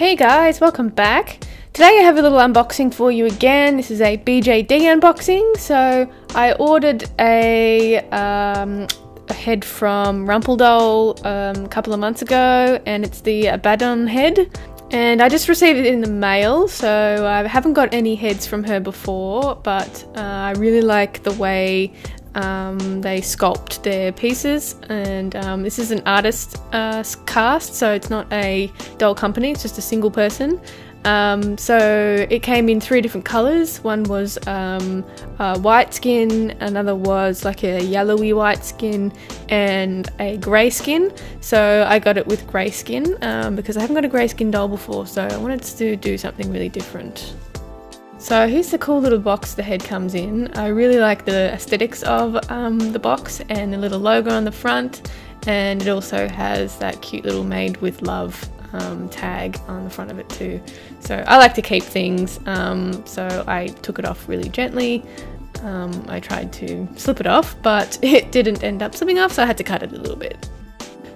Hey guys, welcome back. Today I have a little unboxing for you again. This is a BJD unboxing. So I ordered a head from Rumpledoll a couple of months ago, and it's the Abaddon head. And I just received it in the mail, so I haven't got any heads from her before, but I really like the way they sculpt their pieces, and this is an artist cast, so it's not a doll company, it's just a single person. So it came in 3 different colours. One was white skin, another was like a yellowy white skin, and a grey skin. So I got it with grey skin because I haven't got a grey skin doll before, so I wanted to do something really different. So here's the cool little box the head comes in. I really like the aesthetics of the box and the little logo on the front, and it also has that cute little made with love tag on the front of it too. So I like to keep things, so I took it off really gently. I tried to slip it off, but it didn't end up slipping off, so I had to cut it a little bit.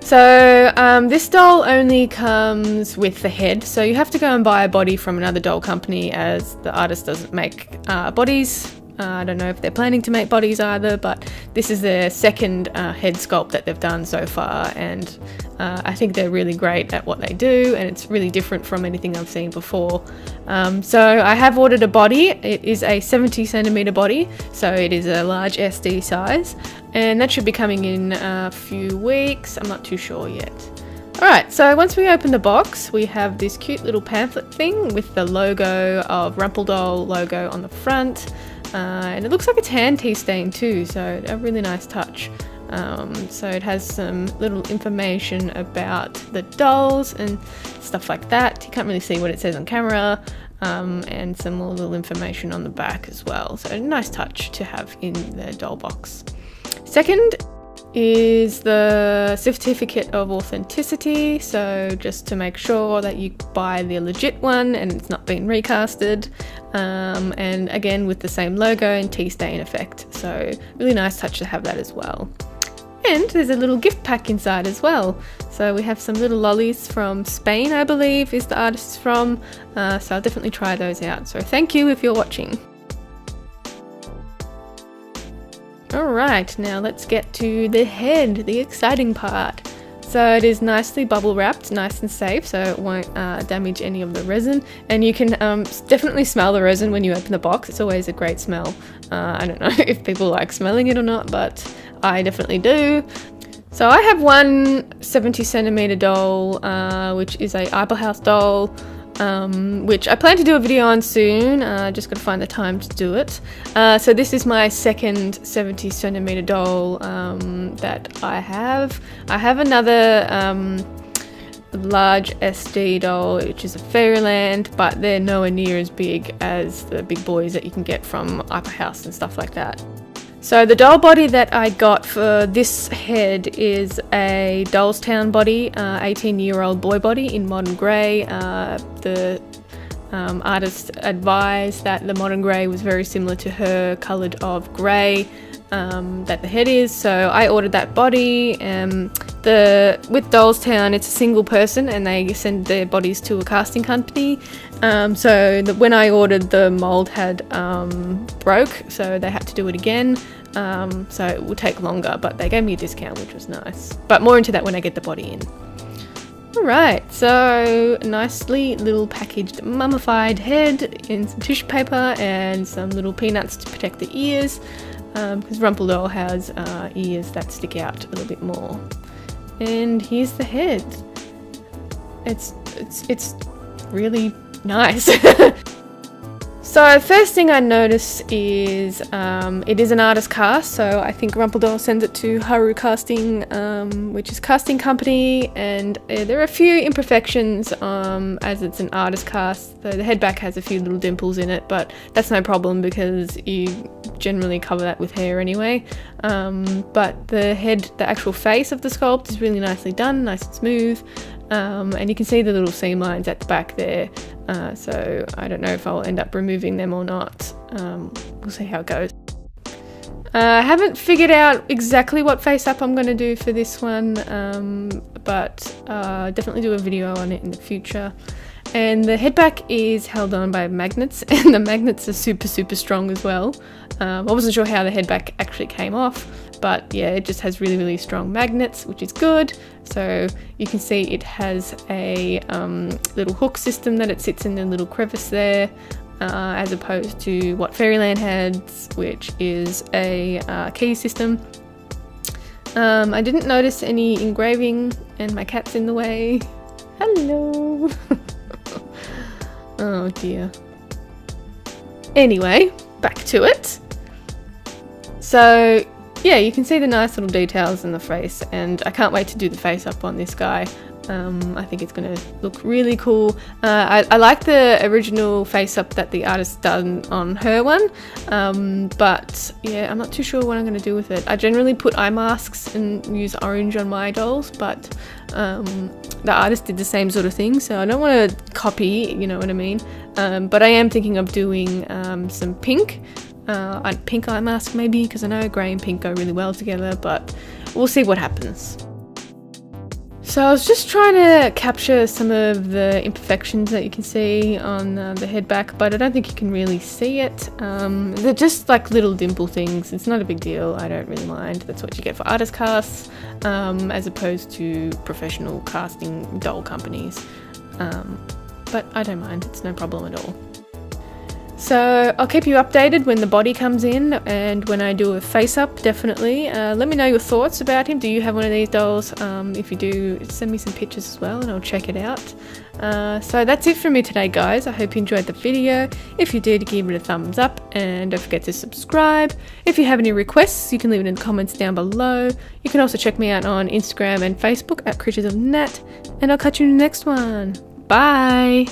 So this doll only comes with the head, so you have to go and buy a body from another doll company, as the artist doesn't make bodies. I don't know if they're planning to make bodies either, but this is their second head sculpt that they've done so far, and I think they're really great at what they do, and it's really different from anything I've seen before. So I have ordered a body. It is a 70cm body, so it is a large SD size, and that should be coming in a few weeks. I'm not too sure yet. Alright, so once we open the box, we have this cute little pamphlet thing with the logo of Rumpledoll logo on the front. And it looks like it's hand tea stain too, so a really nice touch. So it has some little information about the dolls and stuff like that. You can't really see what it says on camera, and some more little information on the back as well. So a nice touch to have in the doll box. Second is the certificate of authenticity, so just to make sure that you buy the legit one and it's not been recasted, and again with the same logo and tea stain effect, so really nice touch to have that as well. And there's a little gift pack inside as well, so we have some little lollies from Spain, I believe is the artist from, so I'll definitely try those out, so thank you if you're watching. Alright, now let's get to the head, the exciting part. So it is nicely bubble wrapped, nice and safe, so it won't damage any of the resin. And you can definitely smell the resin when you open the box. It's always a great smell. I don't know if people like smelling it or not, but I definitely do. So I have one 70cm doll, which is a Apple House doll. Which I plan to do a video on soon, just gotta find the time to do it. So this is my second 70cm doll that I have. I have another large SD doll, which is a Fairyland, but they're nowhere near as big as the big boys that you can get from Upper House and stuff like that. So the doll body that I got for this head is a Dollstown body, 18-year-old boy body in modern grey. The artist advised that the modern grey was very similar to her coloured of grey that the head is, so I ordered that body. With Dollstown, it's a single person and they send their bodies to a casting company. So when I ordered, the mould had broke, so they had to do it again. So it will take longer, but they gave me a discount, which was nice. But more into that when I get the body in. Alright, so nicely little packaged mummified head in some tissue paper and some little peanuts to protect the ears, because Rumpledoll has ears that stick out a little bit more. And here's the head. It's really nice. So first thing I notice is it is an artist cast, so I think Rumpledoll sends it to Haru Casting, which is casting company, and there are a few imperfections as it's an artist cast. So the head back has a few little dimples in it, but that's no problem because you generally cover that with hair anyway. But the head, the actual face of the sculpt is really nicely done, nice and smooth. And you can see the little seam lines at the back there, so I don't know if I'll end up removing them or not. We'll see how it goes. I haven't figured out exactly what face up I'm going to do for this one, but definitely do a video on it in the future. And the head back is held on by magnets, and the magnets are super strong as well. I wasn't sure how the head back actually came off, but yeah, it just has really strong magnets, which is good. So you can see it has a little hook system that it sits in the little crevice there, as opposed to what Fairyland has, which is a key system. I didn't notice any engraving, and my cat's in the way. Hello! Oh dear. Anyway, back to it. So yeah, you can see the nice little details in the face, and I can't wait to do the face up on this guy. I think it's going to look really cool. I like the original face up that the artist done on her one, but yeah, I'm not too sure what I'm going to do with it. I generally put eye masks and use orange on my dolls, but the artist did the same sort of thing, so I don't want to copy, you know what I mean. But I am thinking of doing some pink. A pink eye mask maybe, because I know grey and pink go really well together, but we'll see what happens. So I was just trying to capture some of the imperfections that you can see on the head back, but I don't think you can really see it. They're just like little dimple things. It's not a big deal. I don't really mind. That's what you get for artist casts, as opposed to professional casting doll companies. But I don't mind. It's no problem at all. So I'll keep you updated when the body comes in and when I do a face up, definitely. Let me know your thoughts about him. Do you have one of these dolls? If you do, send me some pictures as well and I'll check it out. So that's it from me today, guys. I hope you enjoyed the video. If you did, give it a thumbs up and don't forget to subscribe. If you have any requests, you can leave it in the comments down below. You can also check me out on Instagram and Facebook at Creatures of Nat, and I'll catch you in the next one. Bye!